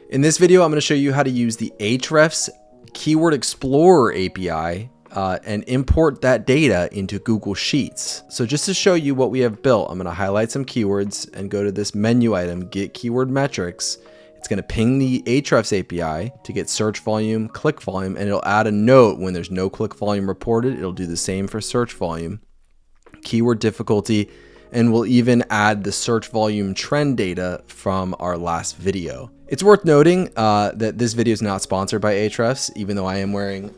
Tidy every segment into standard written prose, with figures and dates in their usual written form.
In this video, I'm going to show you how to use the Ahrefs Keyword Explorer API and import that data into Google Sheets. So just to show you what we have built, I'm going to highlight some keywords and go to this menu item, Get Keyword Metrics. It's going to ping the Ahrefs API to get search volume, click volume, and it'll add a note when there's no click volume reported. It'll do the same for search volume, keyword difficulty, and we'll even add the search volume trend data from our last video. It's worth noting that this video is not sponsored by Ahrefs, even though I am wearing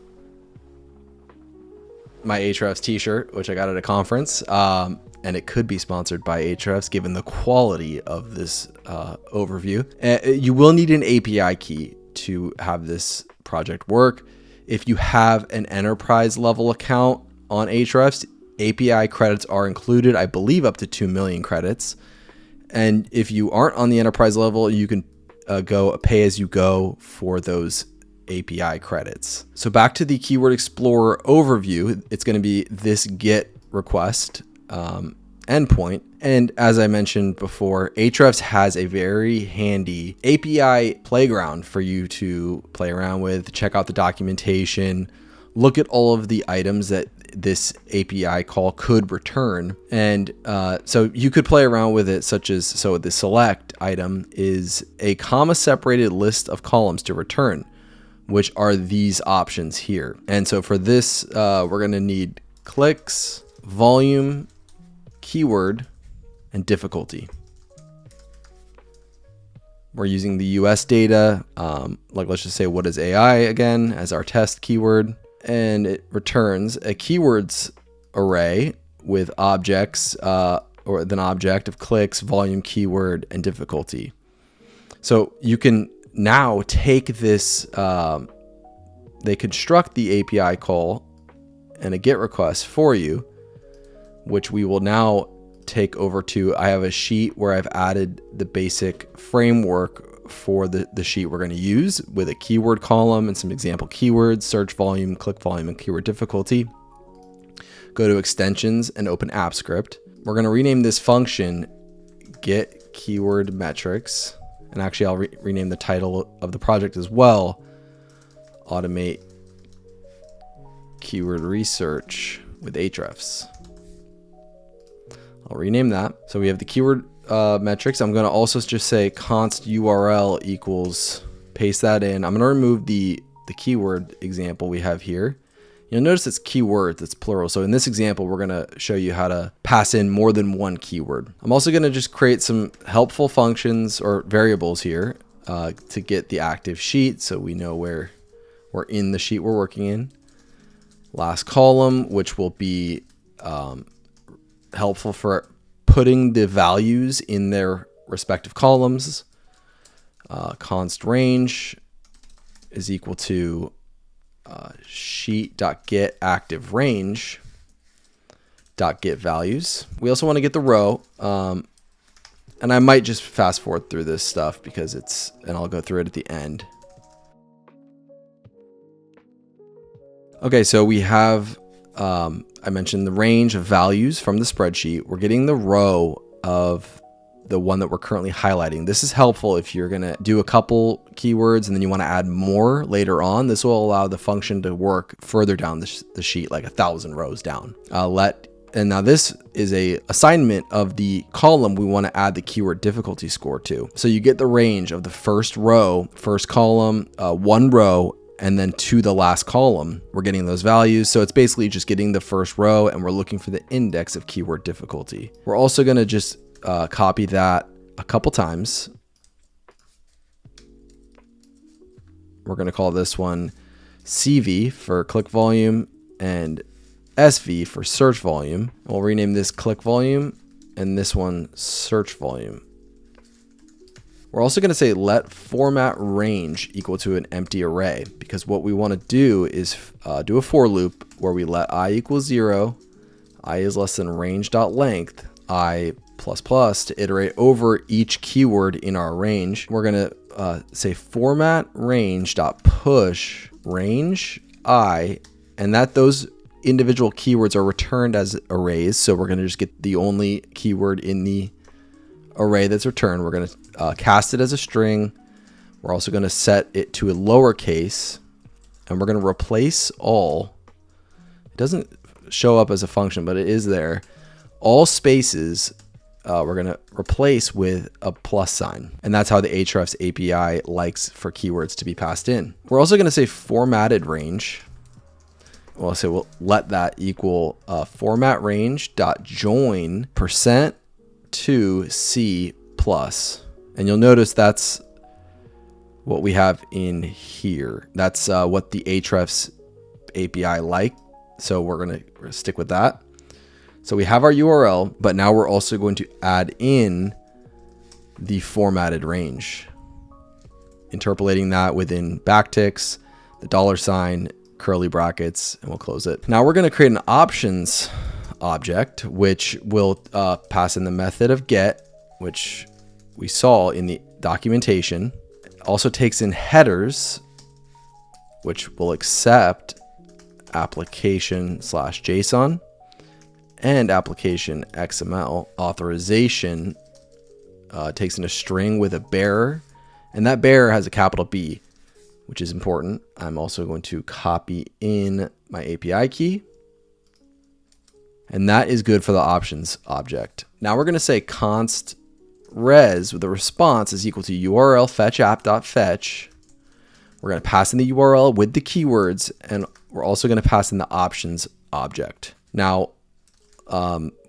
my Ahrefs t-shirt, which I got at a conference, and it could be sponsored by Ahrefs given the quality of this overview. You will need an API key to have this project work. If you have an enterprise level account on Ahrefs, API credits are included, I believe up to 2 million credits. And if you aren't on the enterprise level, you can go pay as you go for those API credits. So back to the Keyword Explorer overview, it's going to be this GET request endpoint. And as I mentioned before, Ahrefs has a very handy API playground for you to play around with, check out the documentation, look at all of the items that this API call could return. And so you could play around with it, such as, so the select item is a comma separated list of columns to return, which are these options here. And so for this, we're going to need clicks, volume, keyword, and difficulty. We're using the US data. Like, let's just say, what is AI again as our test keyword. And it returns a keywords array with objects or an object of clicks, volume, keyword, and difficulty. So you can now take this, they construct the API call and a GET request for you, which we will now take over to, I have a sheet where I've added the basic framework for the sheet we're going to use with a keyword column and some example keywords, search volume, click volume, and keyword difficulty. Go to extensions and open app script. We're going to rename this function Get Keyword Metrics. And actually I'll rename the title of the project as well. Automate Keyword Research with Ahrefs. I'll rename that. So we have the keyword metrics. I'm going to also just say const URL equals, paste that in. I'm going to remove the keyword example we have here. You'll notice it's keywords, it's plural. So in this example, we're going to show you how to pass in more than one keyword. I'm also going to just create some helpful functions or variables here to get the active sheet, so we know where we're in the sheet we're working in. Last column, which will be helpful for putting the values in their respective columns. Const range is equal to sheet.get active range .get values. We also want to get the row, and I might just fast forward through this stuff because and I'll go through it at the end. Okay, so we have I mentioned the range of values from the spreadsheet. We're getting the row of the one that we're currently highlighting. This is helpful if you're going to do a couple keywords and then you want to add more later on. This will allow the function to work further down the sheet, like 1,000 rows down. And now this is a assignment of the column we want to add the keyword difficulty score to. So you get the range of the first row, first column, one row, and then to the last column, we're getting those values. So it's basically just getting the first row and we're looking for the index of keyword difficulty. We're also going to just copy that a couple times. We're going to call this one CV for click volume and SV for search volume. We'll rename this click volume and this one search volume. We're also going to say let format range equal to an empty array, because what we want to do is do a for loop where we let I equals 0, I is less than range.length, I ++ to iterate over each keyword in our range. We're going to say format range.push range I, and that those individual keywords are returned as arrays. So we're going to just get the only keyword in the array that's returned. We're going to cast it as a string. We're also going to set it to a lowercase, and we're going to replace all. It doesn't show up as a function, but it is there. All spaces we're going to replace with a plus sign. And that's how the Ahrefs API likes for keywords to be passed in. We're also going to say formatted range. We'll say we'll let that equal format range dot join percent to C plus. And you'll notice that's what we have in here. That's what the Ahrefs API like. So we're going to stick with that. So we have our URL, but now we're also going to add in the formatted range, interpolating that within backticks, the $, curly brackets, and we'll close it. Now we're going to create an options object, which will pass in the method of get, which we saw in the documentation. It also takes in headers, which will accept application/JSON and application XML. Authorization takes in a string with a bearer, and that bearer has a capital B, which is important. I'm also going to copy in my API key, and that is good for the options object. Now we're going to say const res with the response is equal to URL fetch app.fetch. We're going to pass in the URL with the keywords, and we're also going to pass in the options object. Now,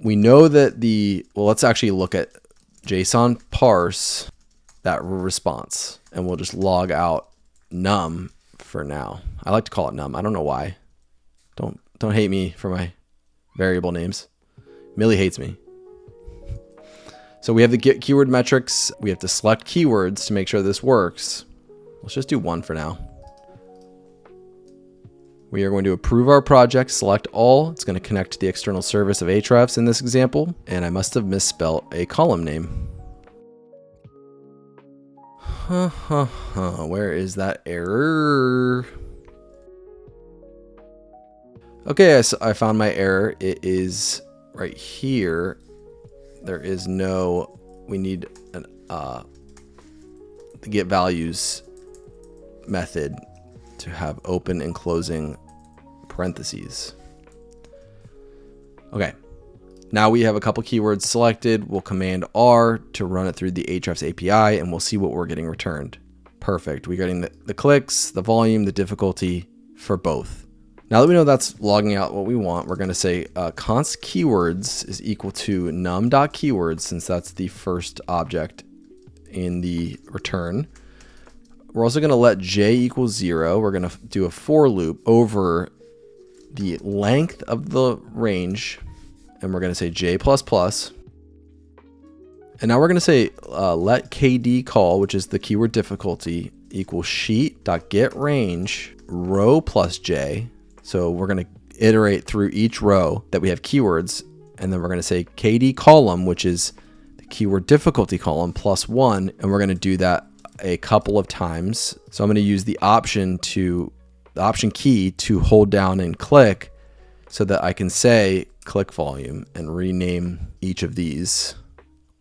we know that let's actually look at JSON parse that response, and we'll just log out num for now. I like to call it num. I don't know why. Don't hate me for my variable names. Millie hates me. So we have the get keyword metrics. We have to select keywords to make sure this works. Let's just do one for now. We are going to approve our project, select all. It's going to connect to the external service of Ahrefs in this example. And I must have misspelled a column name. Where is that error? Okay, I found my error. It is right here. There is no, we need an the get values method to have open and closing parentheses. Okay, now we have a couple keywords selected. We'll command R to run it through the Ahrefs API, and we'll see what we're getting returned. Perfect. We're getting the clicks, the volume, the difficulty for both. Now that we know that's logging out what we want, we're going to say const keywords is equal to num.keywords, since that's the first object in the return. We're also going to let j equal 0. We're going to do a for loop over the length of the range, and we're going to say j++. And now we're going to say let kd call, which is the keyword difficulty, equal sheet.getRange row plus j. So we're going to iterate through each row that we have keywords, and then we're going to say kd column, which is the keyword difficulty column, +1, and we're going to do that a couple of times. So I'm going to use the option key to hold down and click so that I can say click volume and rename each of these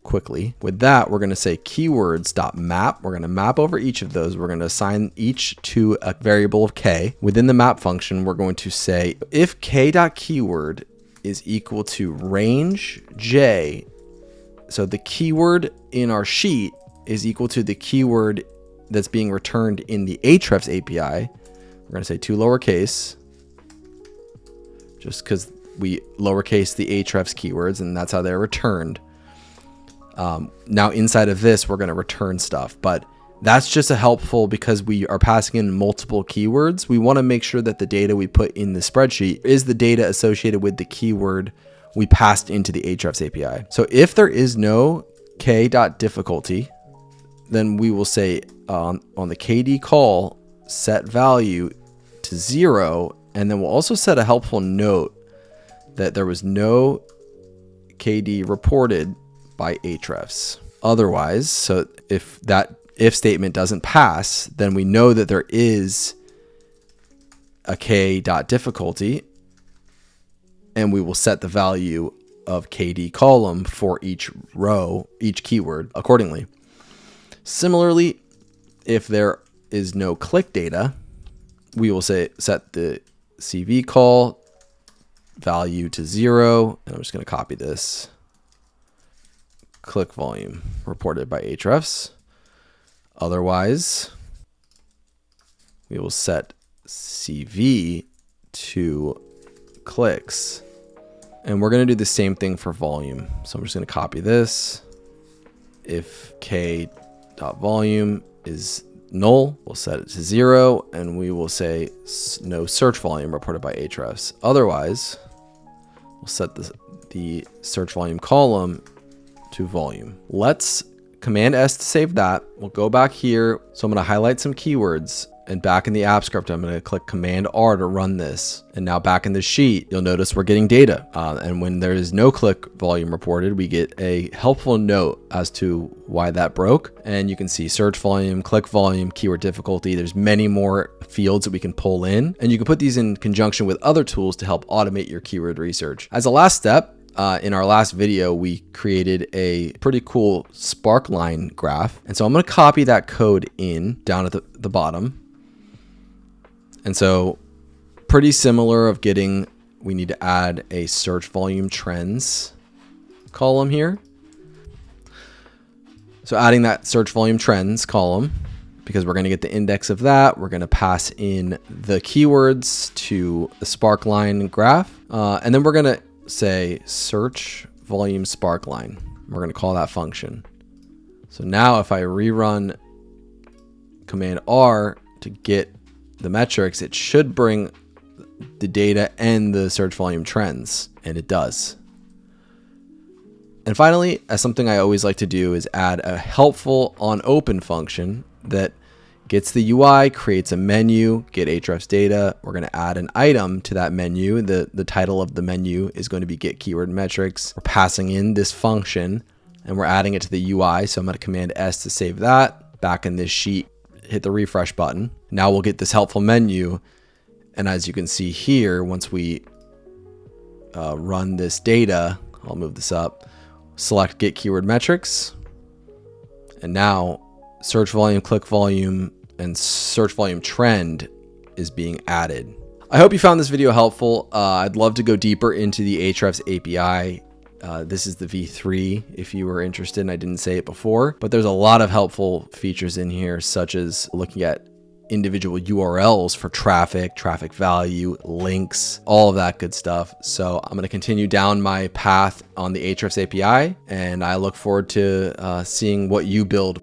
quickly. With that, we're going to say keywords.map. We're going to map over each of those. We're going to assign each to a variable of k. Within the map function, we're going to say if k.keyword is equal to range j, so the keyword in our sheet is equal to the keyword that's being returned in the Ahrefs API. We're going to say 2 lowercase, just because we lowercase the Ahrefs keywords, and that's how they're returned. Now inside of this, we're going to return stuff, but that's just a helpful because we are passing in multiple keywords. We want to make sure that the data we put in the spreadsheet is the data associated with the keyword we passed into the Ahrefs API. So if there is no k.difficulty, then we will say on the kd call, set value to 0. And then we'll also set a helpful note that there was no kd reported by Ahrefs. Otherwise, so if that if statement doesn't pass, then we know that there is a k.difficulty, and we will set the value of kd column for each row, each keyword accordingly. Similarly, If there is no click data, we will set the CV call value to 0. And I'm just going to copy this. Click volume reported by Ahrefs. Otherwise, we will set CV to clicks. And we're going to do the same thing for volume. So I'm just going to copy this. If k.volume is null, we'll set it to 0, and we will say no search volume reported by Ahrefs. Otherwise, we'll set the search volume column to volume. Let's Command S to save that. We'll go back here. So I'm going to highlight some keywords, and back in the app script, I'm going to click Command R to run this. And now back in the sheet, you'll notice we're getting data. And when there is no click volume reported, we get a helpful note as to why that broke. And you can see search volume, click volume, keyword difficulty. There's many more fields that we can pull in, and you can put these in conjunction with other tools to help automate your keyword research. As a last step, in our last video, we created a pretty cool sparkline graph. And so I'm going to copy that code in down at the bottom. And so pretty similar of getting, we need to add a search volume trends column here. So adding that search volume trends column, because we're going to get the index of that. We're going to pass in the keywords to the sparkline graph. And then we're going to say search volume sparkline. We're going to call that function. So now if I rerun Command R to get the metrics, it should bring the data and the search volume trends, and it does. And finally, as something I always like to do is add a helpful onOpen function that gets the UI, creates a menu, get Ahrefs data. We're going to add an item to that menu. The title of the menu is going to be get keyword metrics. We're passing in this function and we're adding it to the UI. So I'm going to Command S to save that. Back in this sheet, hit the refresh button. Now we'll get this helpful menu. And as you can see here, once we run this data, I'll move this up, select get keyword metrics. And now search volume, click volume, and search volume trend is being added. I hope you found this video helpful. I'd love to go deeper into the Ahrefs API. This is the V3 if you were interested, and I didn't say it before, but there's a lot of helpful features in here, such as looking at individual URLs for traffic value, links, all of that good stuff. So I'm going to continue down my path on the Ahrefs API, and I look forward to seeing what you build.